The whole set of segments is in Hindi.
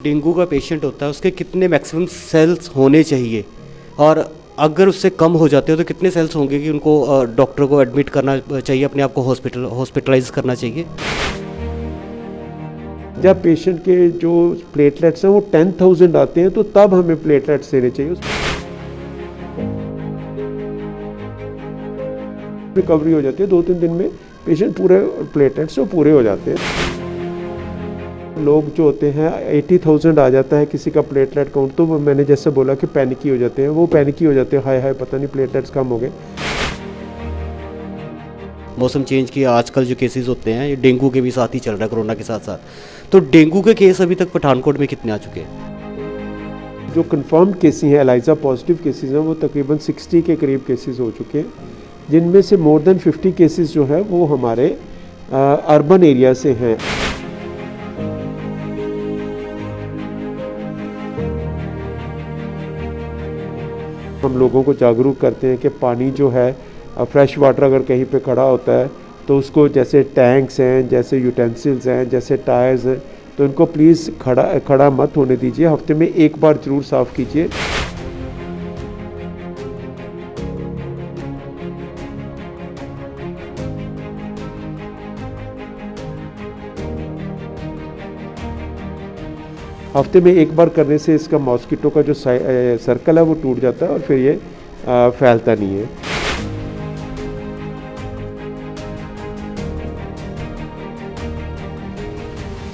डेंगू का पेशेंट होता है उसके कितने मैक्सिमम सेल्स होने चाहिए और अगर उससे कम हो जाते हो तो कितने सेल्स होंगे कि उनको डॉक्टर को एडमिट करना चाहिए, अपने आप को हॉस्पिटलाइज करना चाहिए। जब पेशेंट के जो प्लेटलेट्स हैं वो 10,000 आते हैं तो तब हमें प्लेटलेट्स देने चाहिए। रिकवरी हो जाती है 2-3 दिन में, पेशेंट पूरे प्लेटलेट्स पूरे हो जाते हैं। लोग जो होते हैं 80,000 आ जाता है किसी का प्लेटलेट काउंट, तो वो मैंने जैसे बोला कि पैनिकी हो जाते हैं, वो पैनिकी हो जाते हैं, हाय हाय पता नहीं प्लेटलेट्स कम हो गए। मौसम चेंज के आजकल जो केसेस होते हैं ये डेंगू के भी साथ ही चल रहा है, कोरोना के साथ साथ। तो डेंगू के केस अभी तक पठानकोट में कितने आ चुके हैं? जो कंफर्म केसेस हैं, एलाइजा पॉजिटिव केसेस हैं, वो तकरीबन 60 के करीब केसेस हो चुके हैं, जिनमें से मोर देन 50 केसेस जो है वो हमारे अर्बन एरिया से हैं। हम लोगों को जागरूक करते हैं कि पानी जो है फ्रेश वाटर अगर कहीं पे खड़ा होता है तो उसको, जैसे टैंक्स हैं, जैसे यूटेंसिल्स हैं, जैसे टायर्स हैं, तो इनको प्लीज़ खड़ा मत होने दीजिए। हफ्ते में एक बार ज़रूर साफ़ कीजिए। हफ्ते में एक बार करने से इसका मॉस्किटो का जो सर्कल है वो टूट जाता है और फिर ये फैलता नहीं है।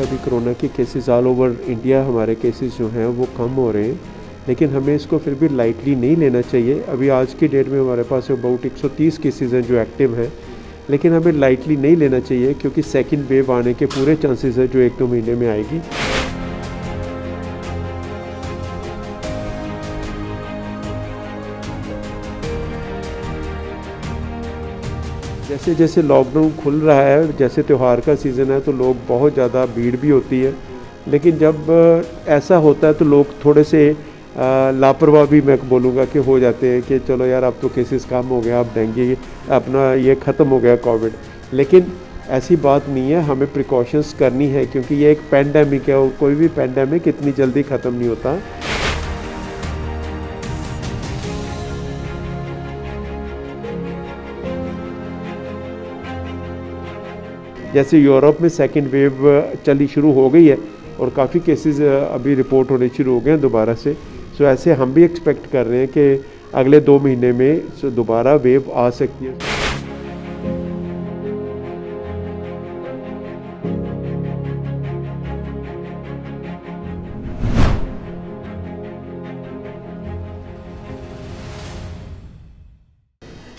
अभी कोरोना के केसेस ऑल ओवर इंडिया, हमारे केसेस जो हैं वो कम हो रहे हैं, लेकिन हमें इसको फिर भी लाइटली नहीं लेना चाहिए। अभी आज की डेट में हमारे पास अबाउट 130 केसेस हैं जो एक्टिव हैं, लेकिन हमें लाइटली नहीं लेना चाहिए क्योंकि सेकेंड वेव आने के पूरे चांसेस है जो 1-2 महीने में आएगी। जैसे जैसे लॉकडाउन खुल रहा है, जैसे त्यौहार का सीज़न है, तो लोग बहुत ज़्यादा भीड़ भी होती है, लेकिन जब ऐसा होता है तो लोग थोड़े से लापरवाह भी मैं बोलूँगा कि हो जाते हैं कि चलो यार अब तो केसेस कम हो गया, अब डेंगू अपना ये ख़त्म हो गया कोविड। लेकिन ऐसी बात नहीं है, हमें प्रिकॉशंस करनी है क्योंकि ये एक पैंडेमिक है और कोई भी पैंडेमिक इतनी जल्दी ख़त्म नहीं होता। जैसे यूरोप में सेकेंड वेव चली शुरू हो गई है और काफ़ी केसेस अभी रिपोर्ट होने शुरू हो गए हैं दोबारा से, सो ऐसे हम भी एक्सपेक्ट कर रहे हैं कि अगले 2 महीने में दोबारा वेव आ सकती है।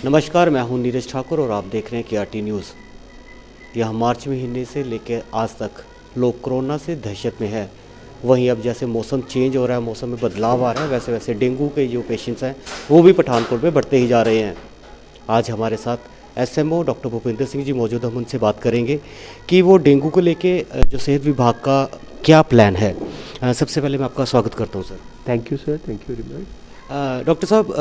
नमस्कार, मैं हूं नीरज ठाकुर और आप देख रहे हैं KRT न्यूज़। यह मार्च महीने से लेकर आज तक लोग कोरोना से दहशत में है। वहीं अब जैसे मौसम चेंज हो रहा है, मौसम में बदलाव आ रहा है, वैसे वैसे डेंगू के जो पेशेंट्स हैं वो भी पठानकोट में बढ़ते ही जा रहे हैं। आज हमारे साथ SMO डॉक्टर भूपिंदर सिंह जी मौजूद, हम उनसे बात करेंगे कि वो डेंगू को लेके जो सेहत विभाग का क्या प्लान है। सबसे पहले मैं आपका स्वागत करता हूँ sir. Thank you sir, thank you very much. Doctor साहब,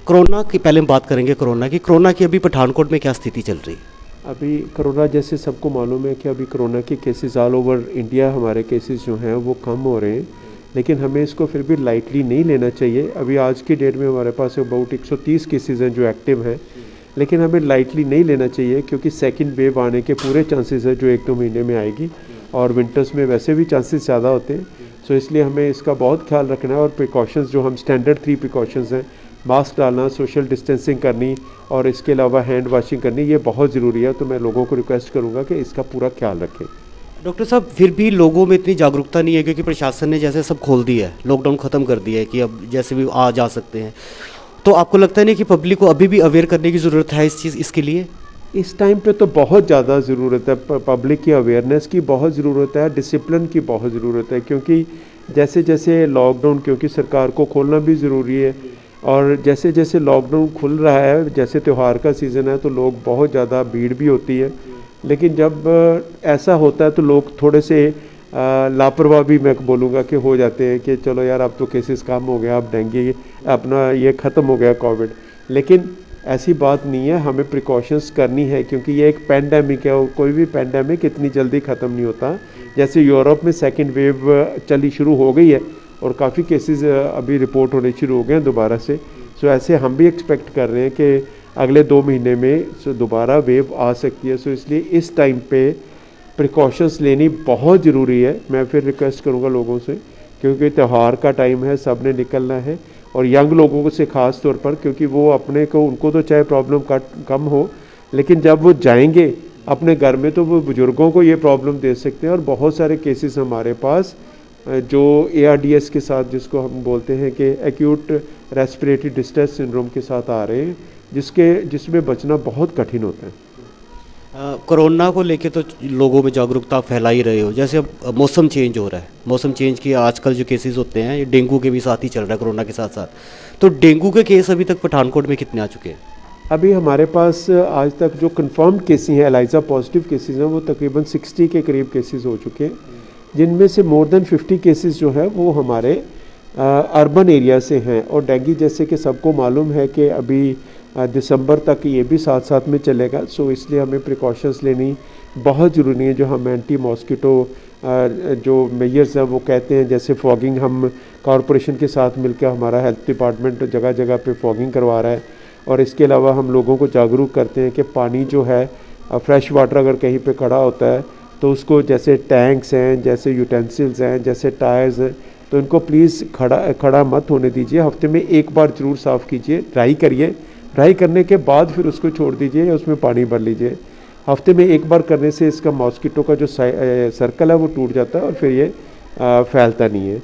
कोरोना की पहले हम बात करेंगे। कोरोना की अभी पठानकोट में क्या स्थिति चल रही है? अभी कोरोना, जैसे सबको मालूम है कि अभी कोरोना के केसेस ऑल ओवर इंडिया, हमारे केसेस जो हैं वो कम हो रहे हैं, लेकिन हमें इसको फिर भी लाइटली नहीं लेना चाहिए। अभी आज की डेट में हमारे पास अबाउट 130 केसेस हैं जो एक्टिव हैं, लेकिन हमें लाइटली नहीं लेना चाहिए क्योंकि सेकेंड वेव आने के पूरे चांसेस है जो 1-2 महीने में आएगी और विंटर्स में वैसे भी चांसेस ज़्यादा होते हैं। सो इसलिए हमें इसका बहुत ख्याल रखना है और प्रिकॉशंस जो हम स्टैंडर्ड 3 प्रिकॉशंस हैं, मास्क डालना, सोशल डिस्टेंसिंग करनी और इसके अलावा हैंड वॉशिंग करनी, ये बहुत ज़रूरी है। तो मैं लोगों को रिक्वेस्ट करूँगा कि इसका पूरा ख्याल रखें। डॉक्टर साहब, फिर भी लोगों में इतनी जागरूकता नहीं है क्योंकि प्रशासन ने जैसे सब खोल दिया है, लॉकडाउन ख़त्म कर दिया है कि अब जैसे भी आ जा सकते हैं, तो आपको लगता है नहीं कि पब्लिक को अभी भी अवेयर करने की ज़रूरत है इसके लिए? इस टाइम पे तो बहुत ज़्यादा ज़रूरत है, पब्लिक की अवेयरनेस की बहुत ज़रूरत है, डिसिप्लिन की बहुत ज़रूरत है, क्योंकि जैसे जैसे लॉकडाउन, क्योंकि सरकार को खोलना भी ज़रूरी है और जैसे जैसे लॉकडाउन खुल रहा है, जैसे त्यौहार का सीज़न है, तो लोग बहुत ज़्यादा भीड़ भी होती है, लेकिन जब ऐसा होता है तो लोग थोड़े से लापरवाह भी मैं बोलूँगा कि हो जाते हैं कि चलो यार अब तो केसेस कम हो गया, अब डेंगू अपना ये ख़त्म हो गया कोविड। लेकिन ऐसी बात नहीं है, हमें प्रिकॉशंस करनी है क्योंकि ये एक पैंडेमिक है और कोई भी पैंडेमिक इतनी जल्दी ख़त्म नहीं होता। जैसे यूरोप में सेकंड वेव चली शुरू हो गई है और काफ़ी केसेस अभी रिपोर्ट होने शुरू हो गए हैं दोबारा से। सो ऐसे हम भी एक्सपेक्ट कर रहे हैं कि अगले 2 महीने में दोबारा वेव आ सकती है। सो इसलिए इस टाइम पे प्रिकॉशंस लेनी बहुत ज़रूरी है। मैं फिर रिक्वेस्ट करूँगा लोगों से, क्योंकि त्यौहार का टाइम है, सब ने निकलना है, और यंग लोगों से ख़ास तौर पर, क्योंकि वो अपने को, उनको तो चाहे प्रॉब्लम कम हो, लेकिन जब वो जाएंगे अपने घर में तो वो बुज़ुर्गों को ये प्रॉब्लम दे सकते हैं। और बहुत सारे केसेस हमारे पास जो ARDS के साथ, जिसको हम बोलते हैं कि एक्यूट रेस्पिरेटरी डिस्ट्रेस सिंड्रोम के साथ आ रहे हैं, जिसमें बचना बहुत कठिन होता है। कोरोना को लेके तो लोगों में जागरूकता फैला ही रहे हो। जैसे अब मौसम चेंज हो रहा है, मौसम चेंज की आजकल जो केसेस होते हैं ये डेंगू के भी साथ ही चल रहा है कोरोना के साथ साथ। तो डेंगू के केस अभी तक पठानकोट में कितने आ चुके हैं? अभी हमारे पास आज तक जो कंफर्म्ड केसेस हैं, एलाइजा पॉजिटिव केसेस हैं, वो तकरीबन 60 के करीब केसेस हो चुके हैं, जिनमें से मोर देन 50 केसेस जो है वो हमारे अर्बन एरिया से हैं। और डेंगू जैसे कि सबको मालूम है कि अभी दिसंबर तक ये भी साथ साथ में चलेगा। सो इसलिए हमें प्रिकॉशंस लेनी बहुत ज़रूरी है। जो हम एंटी मॉस्किटो जो मेजर्स हैं वो कहते हैं, जैसे फॉगिंग हम कॉरपोरेशन के साथ मिलकर, हमारा हेल्थ डिपार्टमेंट जगह जगह पे फॉगिंग करवा रहा है। और इसके अलावा हम लोगों को जागरूक करते हैं कि पानी जो है, फ्रेश वाटर अगर कहीं पे खड़ा होता है तो उसको, जैसे टैंक्स हैं, जैसे यूटेंसिल्स हैं, जैसे टायर्स हैं, तो इनको प्लीज़ खड़ा मत होने दीजिए। हफ्ते में एक बार ज़रूर साफ़ कीजिए, ड्राई करिए, ड्राई करने के बाद फिर उसको छोड़ दीजिए या उसमें पानी भर लीजिए। हफ्ते में एक बार करने से इसका मॉस्किटो का जो सर्कल है वो टूट जाता है और फिर ये फैलता नहीं है।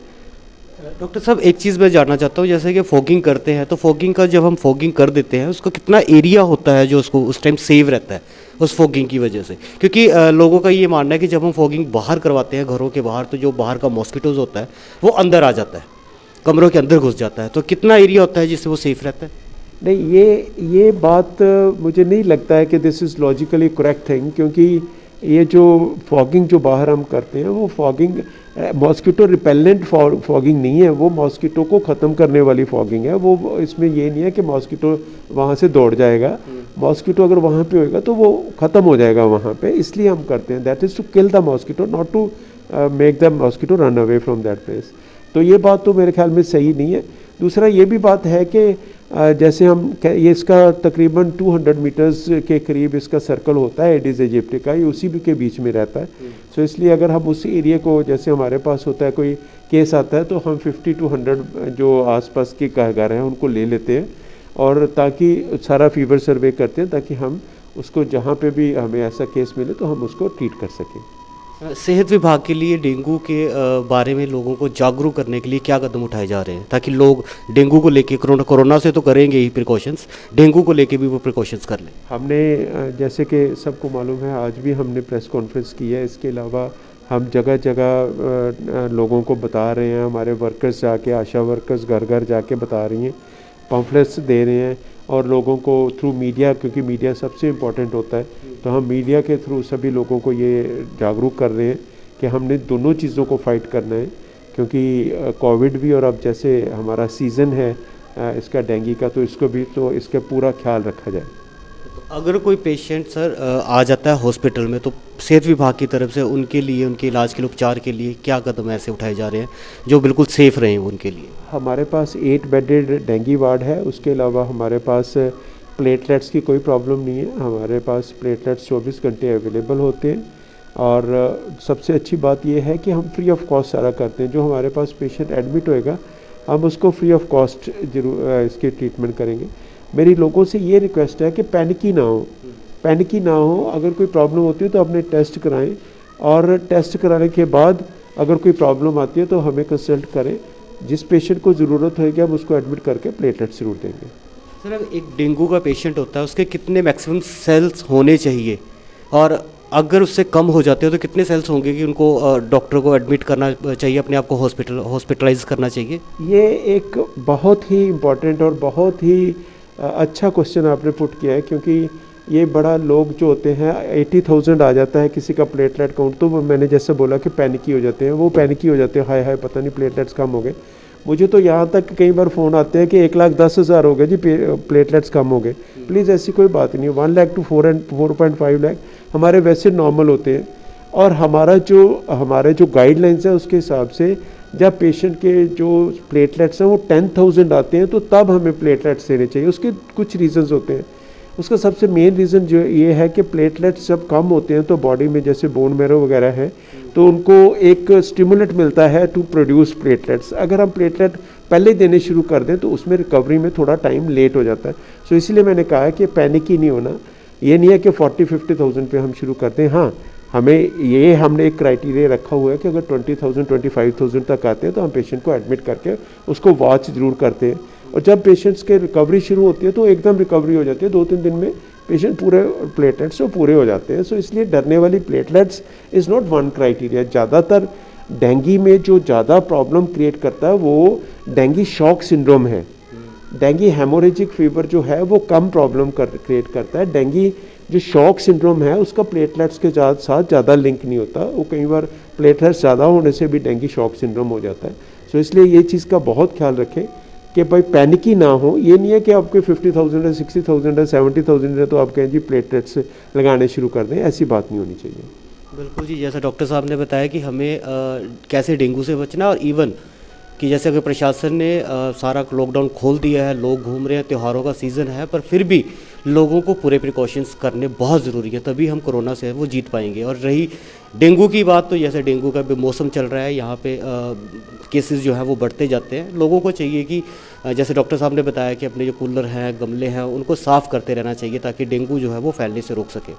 डॉक्टर साहब, एक चीज़ मैं जानना चाहता हूँ, जैसे कि फॉगिंग करते हैं तो फॉगिंग का, जब हम फॉगिंग कर देते हैं, उसका कितना एरिया होता है जो उसको उस टाइम सेव रहता है उस फॉगिंग की वजह से? क्योंकि लोगों का ये मानना है कि जब हम फॉगिंग बाहर करवाते हैं घरों के बाहर, तो जो बाहर का मॉस्किटोज होता है वो अंदर आ जाता है, कमरों के अंदर घुस जाता है। तो कितना एरिया होता है जिससे वो सेफ रहता है? नहीं, ये बात मुझे नहीं लगता है कि this is logically correct thing, क्योंकि ये जो फॉगिंग जो बाहर हम करते हैं वो फॉगिंग मॉस्किटो रिपेलेंट फॉगिंग नहीं है, वो मॉस्किटो को ख़त्म करने वाली फॉगिंग है। वो इसमें ये नहीं है कि मॉस्किटो वहाँ से दौड़ जाएगा। मॉस्किटो अगर वहाँ पे होएगा तो वो ख़त्म हो जाएगा वहाँ पे, इसलिए हम करते हैं। That is to kill the mosquito, not to make the mosquito run away from that place. तो ये बात तो मेरे ख्याल में सही नहीं है। दूसरा ये भी बात है कि जैसे ये इसका तकरीबन 200 मीटर्स के करीब इसका सर्कल होता है एडिस एजिप्टी का, ये उसी के बीच में रहता है। सो इसलिए अगर हम उस एरिया को, जैसे हमारे पास होता है कोई केस आता है तो हम 50 to 100 जो आसपास के घर हैं उनको ले लेते हैं, और ताकि सारा फीवर सर्वे करते हैं, ताकि हम उसको जहाँ पे भी हमें ऐसा केस मिले तो हम उसको ट्रीट कर सकें। सेहत विभाग के लिए डेंगू के बारे में लोगों को जागरूक करने के लिए क्या कदम उठाए जा रहे हैं, ताकि लोग डेंगू को लेके, कोरोना से तो करेंगे ही प्रिकॉशंस, डेंगू को लेके भी वो प्रिकॉशंस कर लें? हमने जैसे कि सबको मालूम है, आज भी हमने प्रेस कॉन्फ्रेंस की है। इसके अलावा हम जगह जगह लोगों को बता रहे हैं, हमारे वर्कर्स जाके, आशा वर्कर्स घर घर जाके बता रही हैं, पम्फलेट्स दे रहे हैं, और लोगों को थ्रू मीडिया, क्योंकि मीडिया सबसे इम्पोर्टेंट होता है, तो हम मीडिया के थ्रू सभी लोगों को ये जागरूक कर रहे हैं कि हमने दोनों चीज़ों को फाइट करना है। क्योंकि कोविड भी और अब जैसे हमारा सीज़न है इसका डेंगू का, तो इसको भी, तो इसका पूरा ख्याल रखा जाए। अगर कोई पेशेंट सर आ जाता है हॉस्पिटल में, तो सेहत विभाग की तरफ से उनके लिए, उनके इलाज के लिए, उपचार के लिए क्या कदम ऐसे उठाए जा रहे हैं जो बिल्कुल सेफ़ रहें उनके लिए? हमारे पास 8 बेडेड डेंगू वार्ड है। उसके अलावा हमारे पास प्लेटलेट्स की कोई प्रॉब्लम नहीं है। हमारे पास प्लेटलेट्स 24 घंटे अवेलेबल होते हैं, और सबसे अच्छी बात यह है कि हम फ्री ऑफ कॉस्ट सारा करते हैं। जो हमारे पास पेशेंट एडमिट होएगा, हम उसको फ्री ऑफ कॉस्ट जरूर इसकी ट्रीटमेंट करेंगे। मेरी लोगों से ये रिक्वेस्ट है कि पैनिकी ना हो। अगर कोई प्रॉब्लम होती है तो अपने टेस्ट कराएं, और टेस्ट कराने के बाद अगर कोई प्रॉब्लम आती है तो हमें कंसल्ट करें। जिस पेशेंट को ज़रूरत होगी हम उसको एडमिट करके प्लेटलेट्स जरूर देंगे। सर, अब एक डेंगू का पेशेंट होता है, उसके कितने मैक्सिमम सेल्स होने चाहिए, और अगर उससे कम हो जाते हो तो कितने सेल्स होंगे कि उनको डॉक्टर को एडमिट करना चाहिए, अपने आप को हॉस्पिटलाइज करना चाहिए? ये एक बहुत ही इम्पॉर्टेंट और बहुत ही अच्छा क्वेश्चन आपने पुट किया है, क्योंकि ये बड़ा, लोग जो होते हैं 80,000 आ जाता है किसी का प्लेटलेट काउंट, तो मैंने जैसे बोला कि पैनिकी हो जाते हैं, वो पैनिकी हो जाते हैं, हाय पता नहीं प्लेटलेट्स कम हो गए। मुझे तो यहाँ तक कई बार फ़ोन आते हैं कि 1,10,000 हो गए जी, प्लेटलेट्स कम हो गए। प्लीज़ ऐसी कोई बात नहीं है। 1 लाख to 4.5 लाख हमारे वैसे नॉर्मल होते हैं। और हमारे जो गाइडलाइंस है उसके हिसाब से जब पेशेंट के जो प्लेटलेट्स हैं वो 10,000 आते हैं तो तब हमें प्लेटलेट्स देने चाहिए। उसके कुछ रीज़न्स होते हैं। उसका सबसे मेन रीज़न जो ये है कि प्लेटलेट्स जब कम होते हैं तो बॉडी में जैसे बोन मैरो वगैरह है तो उनको एक स्टिमुलेट मिलता है टू प्रोड्यूस प्लेटलेट्स। अगर हम प्लेटलेट पहले देने शुरू कर दें तो उसमें रिकवरी में थोड़ा टाइम लेट हो जाता है। सो इसलिए मैंने कहा है कि पैनिक ही नहीं होना। ये नहीं है कि 40-50,000 पे हम शुरू करते हैं। हाँ, हमने एक क्राइटेरिया रखा हुआ है कि अगर 20,000 25,000 तक आते हैं तो हम पेशेंट को एडमिट करके उसको वॉच ज़रूर करते हैं। और जब पेशेंट्स के रिकवरी शुरू होती है तो एकदम रिकवरी हो जाती है, 2-3 दिन में पेशेंट पूरे प्लेटलेट्स तो पूरे हो जाते हैं। सो इसलिए डरने वाली platelets is not one criteria. ज़्यादातर डेंगू में जो ज़्यादा प्रॉब्लम क्रिएट करता है वो डेंगू शॉक सिंड्रोम है। डेंगू हेमोरेजिक फीवर जो है वो कम प्रॉब्लम क्रिएट करता है। डेंगू जो शॉक सिंड्रोम है उसका प्लेटलेट्स के साथ ज़्यादा लिंक नहीं होता। वो कई बार प्लेटलेट्स ज़्यादा होने से भी डेंगू शॉक सिंड्रोम हो जाता है। सो इसलिए ये चीज़ का बहुत ख्याल रखें कि भाई पैनिक ही ना हो। ये नहीं है कि आपके 50,000 है, 60,000 है, 70,000 है तो आप कहें जी प्लेटलेट्स लगाने शुरू कर दें। ऐसी बात नहीं होनी चाहिए। बिल्कुल जी, जैसा डॉक्टर साहब ने बताया कि हमें कैसे डेंगू से बचना, और इवन कि जैसे अगर प्रशासन ने सारा लॉकडाउन खोल दिया है, लोग घूम रहे हैं, त्योहारों का सीज़न है, पर फिर भी लोगों को पूरे प्रिकॉशंस करने बहुत ज़रूरी है, तभी हम कोरोना से वो जीत पाएंगे। और रही डेंगू की बात, तो जैसे डेंगू का भी मौसम चल रहा है, यहाँ पे केसेस जो हैं वो बढ़ते जाते हैं। लोगों को चाहिए कि जैसे डॉक्टर साहब ने बताया कि अपने जो कूलर हैं, गमले हैं, उनको साफ़ करते रहना चाहिए ताकि डेंगू जो है वो फैलने से रोक सके।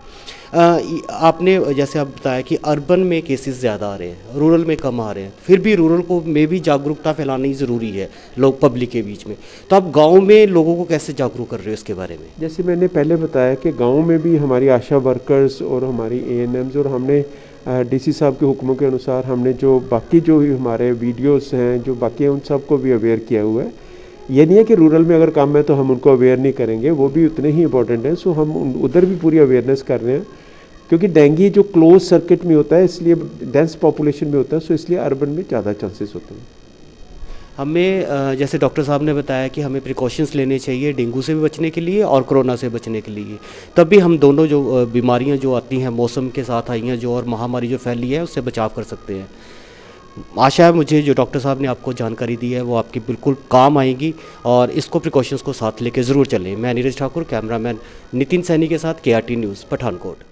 आपने जैसे आप बताया कि अर्बन में केसेस ज़्यादा आ रहे हैं, रूरल में कम आ रहे हैं, फिर भी रूरल को में भी जागरूकता फैलानी ज़रूरी है लोग पब्लिक के बीच में। तो आप गाँव में लोगों को कैसे जागरूक कर रहे हो इसके बारे में? जैसे मैंने पहले बताया कि गाँव में भी हमारी आशा वर्कर्स और हमारी ANMs और हमने DC साहब के हुक्मों के अनुसार हमने जो बाकी जो हमारे वीडियोस हैं जो बाकी हैं उन सबको भी अवेयर किया हुआ है। ये नहीं है कि रूरल में अगर काम है तो हम उनको अवेयर नहीं करेंगे, वो भी उतने ही इंपॉर्टेंट हैं। सो हम उधर भी पूरी अवेयरनेस कर रहे हैं क्योंकि डेंगू जो क्लोज सर्किट में होता है इसलिए डेंस पॉपुलेशन में होता है। सो इसलिए अर्बन में ज़्यादा चांसेस होते हैं। हमें जैसे डॉक्टर साहब ने बताया कि हमें प्रिकॉशंस लेने चाहिए डेंगू से भी बचने के लिए और कोरोना से बचने के लिए, तभी हम दोनों जो बीमारियां जो आती हैं मौसम के साथ आई हैं जो, और महामारी जो फैली है, उससे बचाव कर सकते हैं। आशा है मुझे जो डॉक्टर साहब ने आपको जानकारी दी है वो आपकी बिल्कुल काम आएगी, और इसको प्रिकॉशंस को साथ लेके ज़रूर चलें। मैं नीरज ठाकुर, कैमरामैन नितिन सैनी के साथ KRT न्यूज़, पठानकोट।